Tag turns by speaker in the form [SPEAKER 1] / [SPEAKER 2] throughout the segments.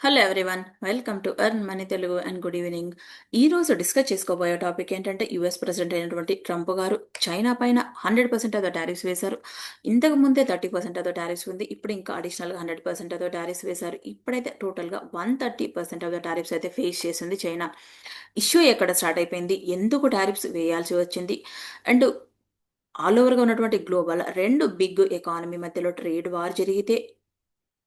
[SPEAKER 1] Hello everyone, welcome to earn money Telugu and good evening. ఈ రోజు discuss చేసుకోబోయే topic ఏంటంటే యుఎస్ ప్రెసిడెంట్ అయినటువంటి ట్రంప్ గారు చైనా పైన 100% ఆఫ్ ద టారిఫ్స్ వేశారు. ఇంతకు ముందే 30% ఆఫ్ ద టారిఫ్స్ ఉంది, ఇప్పుడు ఇంకా అడిషనల్గా 100% ఆఫ్ ద టారిఫ్స్ వేశారు. ఇప్పుడైతే టోటల్గా 130% ఆఫ్ ద టారిఫ్స్ అయితే ఫేస్ చేసింది చైనా. ఇష్యూ ఎక్కడ స్టార్ట్ అయిపోయింది, ఎందుకు టారిఫ్స్ వేయాల్సి వచ్చింది, అండ్ ఆల్ ఓవర్గా ఉన్నటువంటి గ్లోబల్ రెండు బిగ్ ఎకానమీ మధ్యలో ట్రేడ్ వార్ జరిగితే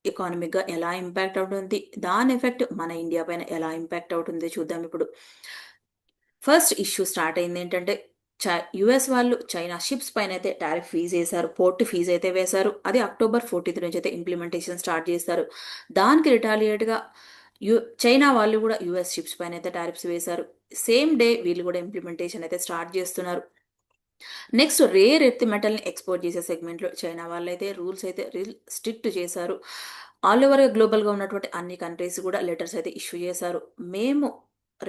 [SPEAKER 1] ఎకానమిక్గా ఎలా ఇంపాక్ట్ అవుతుంది, దాని ఎఫెక్ట్ మన ఇండియా పైన ఎలా ఇంపాక్ట్ అవుతుంది చూద్దాం ఇప్పుడు. ఫస్ట్ ఇష్యూ స్టార్ట్ అయింది ఏంటంటే యుఎస్ వాళ్ళు చైనా షిప్స్ పైన అయితే టారిఫ్ ఫీజ్ వేశారు, పోర్ట్ ఫీజ్ అయితే వేశారు. అది అక్టోబర్ 14 నుంచి అయితే ఇంప్లిమెంటేషన్ స్టార్ట్ చేస్తారు. దానికి రిటాలియేట్గా చైనా వాళ్ళు కూడా యుఎస్ షిప్స్ పైన అయితే టారిఫ్స్ వేశారు. సేమ్ డే వీళ్ళు కూడా ఇంప్లిమెంటేషన్ అయితే స్టార్ట్ చేస్తున్నారు. నెక్స్ట్ రేర్ ఎర్త్ మెటల్ని ఎక్స్పోర్ట్ చేసే సెగ్మెంట్లో చైనా వాళ్ళైతే రూల్స్ అయితే స్ట్రిక్ట్ చేశారు. ఆల్ ఓవర్ గ్లోబల్గా ఉన్నటువంటి అన్ని కంట్రీస్ కూడా లెటర్స్ అయితే ఇష్యూ చేశారు. మేము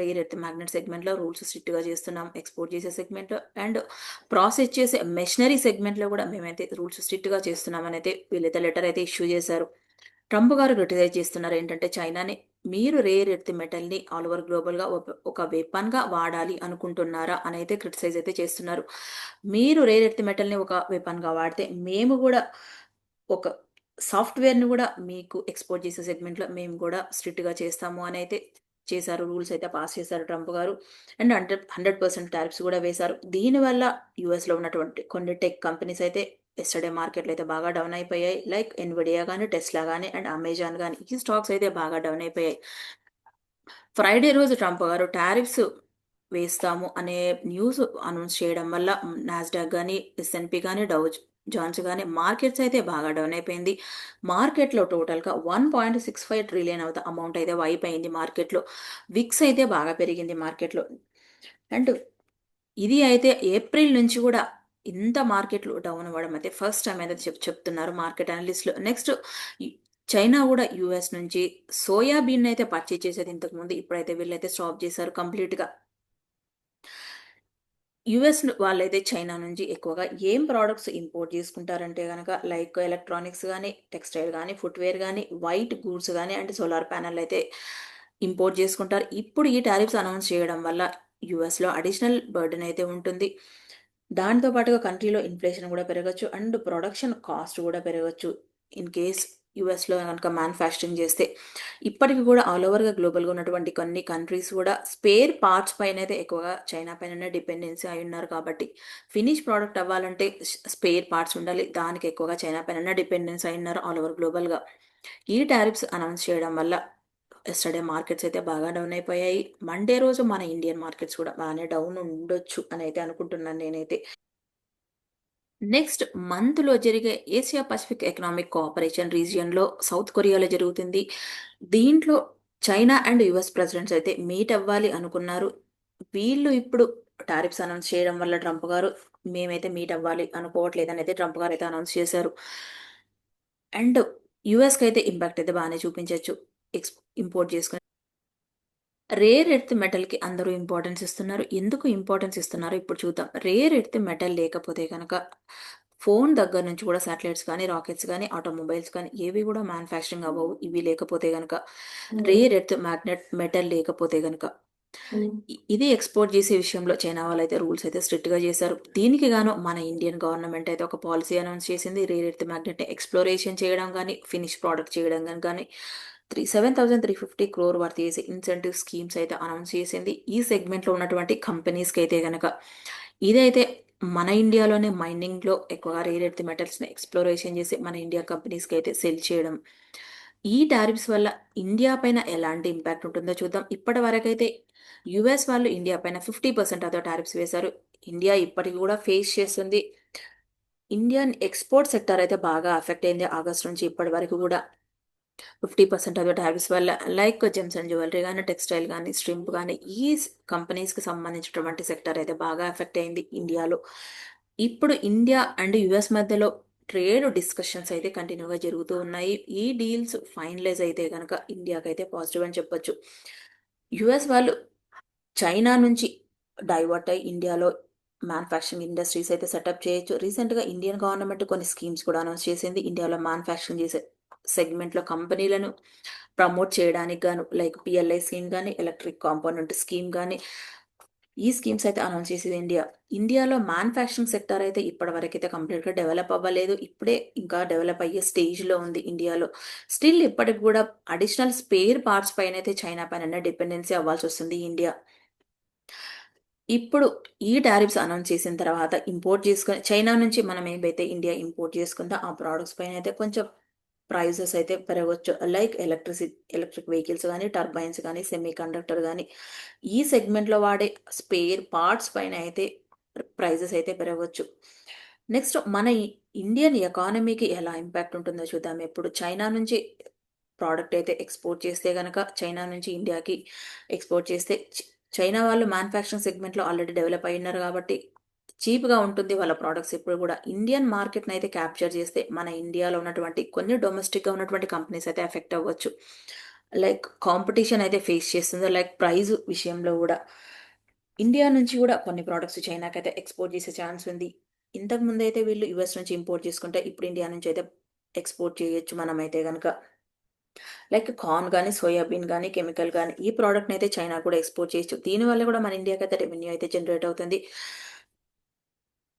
[SPEAKER 1] రేర్ ఎర్త్ మ్యాగ్నెట్ సెగ్మెంట్లో రూల్స్ స్ట్రిక్ట్గా చేస్తున్నాం, ఎక్స్పోర్ట్ చేసే సెగ్మెంట్లో అండ్ ప్రాసెస్ చేసే మెషినరీ సెగ్మెంట్లో కూడా మేమైతే రూల్స్ స్ట్రిక్ట్గా చేస్తున్నామని అయితే వీళ్ళైతే లెటర్ అయితే ఇష్యూ చేశారు. ట్రంప్ గారు క్రిటిసైజ్ చేస్తున్నారు ఏంటంటే చైనాని, మీరు రేర్ ఎర్త్ మెటల్ని ఆల్ ఓవర్ గ్లోబల్గా ఒక వెపన్గా వాడాలి అనుకుంటున్నారా అని అయితే క్రిటిసైజ్ అయితే చేస్తున్నారు. మీరు రేర్ ఎర్త్ మెటల్ని ఒక వెపన్గా వాడితే మేము కూడా ఒక సాఫ్ట్వేర్ని కూడా మీకు ఎక్స్పోర్ట్ చేసే సెగ్మెంట్లో మేము కూడా స్ట్రిక్ట్గా చేస్తాము అని అయితే చేశారు. రూల్స్ అయితే పాస్ చేశారు ట్రంప్ గారు. అండ్ 100% టారిఫ్స్ కూడా వేశారు. దీనివల్ల యూఎస్లో ఉన్నటువంటి కొన్ని టెక్ కంపెనీస్ అయితే ఎస్టర్డే మార్కెట్లో అయితే బాగా డౌన్ అయిపోయాయి. లైక్ ఎన్విడియా కానీ, టెస్లా కానీ అండ్ అమెజాన్ కానీ, ఈ స్టాక్స్ అయితే బాగా డౌన్ అయిపోయాయి. ఫ్రైడే రోజు ట్రంప్ గారు టారిఫ్స్ వేస్తాము అనే న్యూస్ అనౌన్స్ చేయడం వల్ల నాస్డాక్ కానీ, ఎస్ఎన్పి కానీ, జాన్స్ కానీ మార్కెట్స్ అయితే బాగా డౌన్ అయిపోయింది. మార్కెట్లో టోటల్గా 1.65 ట్రిలియన్ అవుతా అమౌంట్ అయితే వైప్ అయింది మార్కెట్లో. విక్స్ అయితే బాగా పెరిగింది మార్కెట్లో. అండ్ ఇది అయితే ఏప్రిల్ నుంచి కూడా ఇంత మార్కెట్లు డౌన్ అవ్వడం అయితే ఫస్ట్ టైం అయితే చెప్తున్నారు మార్కెట్ అనలిస్టులు. నెక్స్ట్ చైనా కూడా యూఎస్ నుంచి సోయాబీన్ అయితే పర్చేజ్ చేసేది ఇంతకుముందు, ఇప్పుడైతే వీళ్ళైతే స్టాప్ చేశారు కంప్లీట్గా. యుఎస్ వాళ్ళైతే చైనా నుంచి ఎక్కువగా ఏం ప్రోడక్ట్స్ ఇంపోర్ట్ చేసుకుంటారంటే కనుక లైక్ ఎలక్ట్రానిక్స్ కానీ, టెక్స్టైల్ కానీ, ఫుట్వేర్ కానీ, వైట్ గూడ్స్ కానీ అండ్ సోలార్ ప్యానల్ అయితే ఇంపోర్ట్ చేసుకుంటారు. ఇప్పుడు ఈ టారిఫ్స్ అనౌన్స్ చేయడం వల్ల యుఎస్లో అడిషనల్ బర్డెన్ అయితే ఉంటుంది. దాంతో పాటుగా కంట్రీలో ఇన్ఫ్లేషన్ కూడా పెరగచ్చు అండ్ ప్రొడక్షన్ కాస్ట్ కూడా పెరగచ్చు ఇన్ కేస్ యుఎస్లో కనుక మ్యానుఫ్యాక్చరింగ్ చేస్తే. ఇప్పటికి కూడా ఆల్ ఓవర్గా గ్లోబల్గా ఉన్నటువంటి కొన్ని కంట్రీస్ కూడా స్పేర్ పార్ట్స్ పైన అయితే ఎక్కువగా చైనా పైన డిపెండెన్సీ అయి ఉన్నారు. కాబట్టి ఫినిష్ ప్రోడక్ట్ అవ్వాలంటే స్పేర్ పార్ట్స్ ఉండాలి, దానికి ఎక్కువగా చైనా పైన డిపెండెన్సీ అయి ఉన్నారు ఆల్ ఓవర్ గ్లోబల్గా. ఈ టారిఫ్స్ అనౌన్స్ చేయడం వల్ల ఎస్టర్డే మార్కెట్స్ అయితే బాగా డౌన్ అయిపోయాయి. మండే రోజు మన ఇండియన్ మార్కెట్స్ కూడా బాగానే డౌన్ ఉండొచ్చు అని అయితే అనుకుంటున్నాను నేనైతే. నెక్స్ట్ మంత్లో జరిగే ఏసియా పసిఫిక్ ఎకనామిక్ కోఆపరేషన్ రీజియన్లో సౌత్ కొరియాలో జరుగుతుంది. దీంట్లో చైనా అండ్ యుఎస్ ప్రెసిడెంట్స్ అయితే మీట్ అవ్వాలి అనుకున్నారు. వీళ్ళు ఇప్పుడు టారిఫ్స్ అనౌన్స్ చేయడం వల్ల ట్రంప్ గారు మేమైతే మీట్ అవ్వాలి అనుకోవట్లేదని అయితే ట్రంప్ గారు అయితే అనౌన్స్ చేశారు. అండ్ యుఎస్కి అయితే ఇంపాక్ట్ అయితే బాగానే చూపించవచ్చు. ఎక్స్ ఇంపోర్ట్ చేసుకుని రేర్ ఎర్త్ మెటల్కి అందరూ ఇంపార్టెన్స్ ఇస్తున్నారు. ఎందుకు ఇంపార్టెన్స్ ఇస్తున్నారో ఇప్పుడు చూద్దాం. రేర్ ఎర్త్ మెటల్ లేకపోతే కనుక ఫోన్ దగ్గర నుంచి కూడా శాటిలైట్స్ కానీ, రాకెట్స్ కానీ, ఆటోమొబైల్స్ కానీ ఏవి కూడా మ్యానుఫ్యాక్చరింగ్ అవ్వవు ఇవి లేకపోతే కనుక. రేర్ ఎర్త్ మ్యాగ్నెట్ మెటల్ లేకపోతే కనుక ఇది ఎక్స్పోర్ట్ చేసే విషయంలో చైనా వాళ్ళైతే రూల్స్ అయితే స్ట్రిక్ట్గా చేశారు. దీనికి గాను మన ఇండియన్ గవర్నమెంట్ అయితే ఒక పాలసీ అనౌన్స్ చేసింది. రేర్ ఎర్త్ మ్యాగ్నెట్ ఎక్స్ప్లోరేషన్ చేయడం కానీ, ఫినిష్ ప్రోడక్ట్ చేయడం కానీ 7,350 crore వర్త్ చేసి ఇన్సెంటివ్ స్కీమ్స్ అయితే అనౌన్స్ చేసింది ఈ సెగ్మెంట్లో ఉన్నటువంటి కంపెనీస్కి అయితే కనుక. ఇదైతే మన ఇండియాలోనే మైనింగ్లో ఎక్కువగా రేర్ ఎర్త్ మెటల్స్ని ఎక్స్ప్లోరేషన్ చేసి మన ఇండియా కంపెనీస్కి అయితే సెల్ చేయడం. ఈ టారిఫ్స్ వల్ల ఇండియా పైన ఎలాంటి ఇంపాక్ట్ ఉంటుందో చూద్దాం. ఇప్పటి వరకైతే యుఎస్ వాళ్ళు ఇండియా పైన 50% ఆఫ్ టారిఫ్స్ వేశారు. ఇండియా ఇప్పటికి కూడా ఫేస్ చేస్తుంది. ఇండియన్ ఎక్స్పోర్ట్ సెక్టర్ అయితే బాగా అఫెక్ట్ అయింది ఆగస్ట్ నుంచి ఇప్పటి వరకు కూడా. 50% ఆఫ్ టారిఫ్స్ వల్ల లైక్ జెమ్స్ అండ్ జ్యువెలరీ కానీ, టెక్స్టైల్ కానీ, స్ట్రింప్ కానీ ఈ కంపెనీస్కి సంబంధించినటువంటి సెక్టర్ అయితే బాగా ఎఫెక్ట్ అయింది ఇండియాలో. ఇప్పుడు ఇండియా అండ్ యుఎస్ మధ్యలో ట్రేడ్ డిస్కషన్స్ అయితే కంటిన్యూగా జరుగుతూ ఉన్నాయి. ఈ డీల్స్ ఫైనలైజ్ అయితే కనుక ఇండియాకి అయితే పాజిటివ్ అని చెప్పొచ్చు. యుఎస్ వాళ్ళు చైనా నుంచి డైవర్ట్ అయ్యి ఇండియాలో మ్యానుఫ్యాక్చరింగ్ ఇండస్ట్రీస్ అయితే సెటప్ చేయొచ్చు. రీసెంట్గా ఇండియన్ గవర్నమెంట్ కొన్ని స్కీమ్స్ కూడా అనౌన్స్ చేసింది. ఇండియాలో మ్యానుఫ్యాక్చరింగ్ చేసే సెగ్మెంట్లో కంపెనీలను ప్రమోట్ చేయడానికి గాను లైక్ పిఎల్ఐ స్కీమ్ గాని, ఎలక్ట్రిక్ కాంపోనెంట్ స్కీమ్ గాని, ఈ స్కీమ్స్ అయితే అనౌన్స్ చేసేది ఇండియా. ఇండియాలో మ్యానుఫ్యాక్చరింగ్ సెక్టార్ అయితే ఇప్పటివరకైతే కంప్లీట్‌గా డెవలప్ అవ్వలేదు. ఇప్పుడే ఇంకా డెవలప్ అయ్యే స్టేజ్‌లో ఉంది ఇండియాలో. స్టిల్ ఇప్పటికి గూడా అడిషనల్ స్పేర్ పార్ట్స్ పైనైతే చైనా పైననే డిపెండెన్సీ అవ్వాల్సొస్తుంది ఇండియా. ఇప్పుడు ఈ టారిఫ్స్ అనౌన్స్ చేసిన తర్వాత ఇంపోర్ట్ చేసుకొని చైనా నుంచి మనం ఏవైతే ఇండియా ఇంపోర్ట్ చేసుకుందో ఆ ప్రొడక్ట్స్ పైనైతే కొంచెం ప్రైజెస్ అయితే పెరగొచ్చు. లైక్ ఎలక్ట్రిక్ వెహికల్స్ గానీ, టర్బైన్స్ గానీ, సెమీ కండక్టర్ గానీ, ఈ సెగ్మెంట్‌లో వాడే స్పేర్ పార్ట్స్ పైన అయితే ప్రైజెస్ అయితే పెరగొచ్చు. నెక్స్ట్ మన ఇండియన్ ఎకానమీకి ఎలా ఇంపాక్ట్ ఉంటుందో చూద్దాం. ఇప్పుడు చైనా నుంచి ప్రోడక్ట్ అయితే ఎక్స్‌పోర్ట్ చేస్తే గనక చైనా నుంచి ఇండియాకి ఎక్స్‌పోర్ట్ చేస్తే చైనా వాళ్ళు మ్యానుఫ్యాక్చరింగ్ సెగ్మెంట్‌లో ఆల్రెడీ డెవలప్ అయ్యున్నారు గాబట్టి చీప్‌గా ఉంటుంది వాళ్ళ ప్రొడక్ట్స్ ఎప్పుడు గూడా. ఇండియన్ మార్కెట్‌నయితే క్యాప్చర్ చేస్తే మన ఇండియాలో ఉన్నటువంటి కొన్ని డొమెస్టిక్‌గా ఉన్నటువంటి కంపెనీస్ అయితే ఎఫెక్ట్ అవ్వచ్చు. లైక్ కాంపిటీషన్ అయితే ఫేస్ చేస్తుంది. లైక్ ప్రైస్ విషయంలో గూడా. ఇండియా నుంచి గూడా కొన్ని ప్రొడక్ట్స్ చైనాకైతే ఎక్స్‌పోర్ట్ చేసే ఛాన్స్ ఉంది. ఇంతకు ముందైతే వీళ్ళు యూఎస్ నుంచి ఇంపోర్ట్ చేసుకుంటే ఇప్పుడు ఇండియా నుంచి అయితే ఎక్స్‌పోర్ట్ చేయొచ్చు మనమైతే గనక. లైక్ కార్న్ గానీ, సోయాబీన్ గానీ, కెమికల్ గానీ ఈ ప్రొడక్ట్‌నయితే చైనాకి కూడా ఎక్స్‌పోర్ట్ చేయొచ్చు. దీనివల్ల గూడా మన ఇండియాకయితే రెవెన్యూ అయితే జనరేట్ అవుతుంది.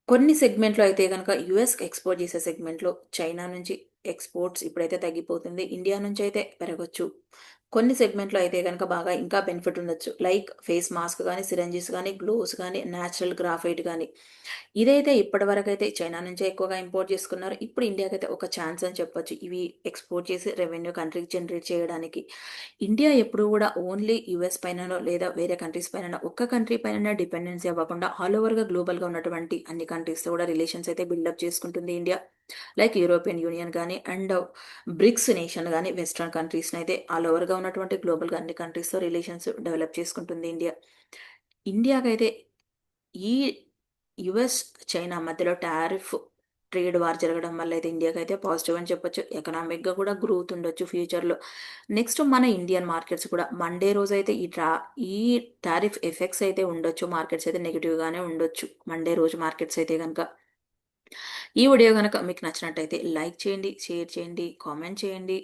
[SPEAKER 1] కొన్ని సెగ్మెంట్‌లో అయితే గనక యూఎస్‌కి ఎక్స్‌పోర్ట్ చేసే సెగ్మెంట్‌లో చైనా నుంచి ఎక్స్‌పోర్ట్స్ ఇప్పుడైతే తగ్గిపోతుంది. ఇండియా నుంచయితే పెరగొచ్చు. కొన్ని సెగ్మెంట్‌లో అయితే గనక బాగా ఇంకా బెనిఫిట్ ఉండొచ్చు. లైక్ ఫేస్ మాస్క్ గానీ, సిరంజిస్ గానీ, గ్లోవ్స్ గానీ, నేచురల్ గ్రాఫైట్ గానీ. ఇదైతే ఇప్పటివరకైతే చైనా నుంచే ఎక్కువగా ఇంపోర్ట్ చేసుకున్నారు. ఇప్పుడు ఇండియాకైతే ఒక ఛాన్స్ అని చెప్పొచ్చు. ఇవి ఎక్స్‌పోర్ట్ చేసి రెవెన్యూ కంట్రీకి జనరేట్ చేయడానికి. ఇండియా ఎప్పుడూ గూడా ఓన్లీ యూఎస్ పైననో లేదా వేరే కంట్రీస్ పైననో ఒక్క కంట్రీ పైననే డిపెండెన్సీ అవ్వకుండా ఆల్ ఓవర్‌గా గ్లోబల్‌గా ఉన్నటువంటి అన్ని కంట్రీస్‌తో కూడా రిలేషన్స్ అయితే బిల్డప్ చేసుకుంటుంది ఇండియా. లైక్ యూరోపియన్ యూనియన్ గానీ అండ్ బ్రిక్స్ నేషన్ గానీ వెస్టర్న్ కంట్రీస్‌నైతే ఆల్ ఓవర్‌గా ఉన్నటువంటి గ్లోబల్‌గా అన్ని కంట్రీస్‌తో రిలేషన్స్ డెవలప్ చేసుకుంటుంది ఇండియా. ఇండియాకైతే ఈ యూఎస్, చైనా మధ్యలో టారిఫ్ ట్రేడ్ వార్ జరగడం వల్ల అయితే ఇండియాకైతే పాజిటివ్ అని చెప్పొచ్చు. ఎకనామిక్‌గా కూడా గ్రోత్ ఉండొచ్చు ఫ్యూచర్‌లో. నెక్స్ట్ మన ఇండియన్ మార్కెట్స్ కూడా మండే రోజైతే ఈ టారిఫ్ ఎఫెక్ట్స్ అయితే ఉండొచ్చు. మార్కెట్స్ అయితే నెగెటివ్‌గానే ఉండొచ్చు. మండే రోజు మార్కెట్స్ అయితే గనక. ఈ వీడియో గనక మీకు నచ్చినట్టయితే లైక్ చేయండి, షేర్ చేయండి, కామెంట్ చేయండి.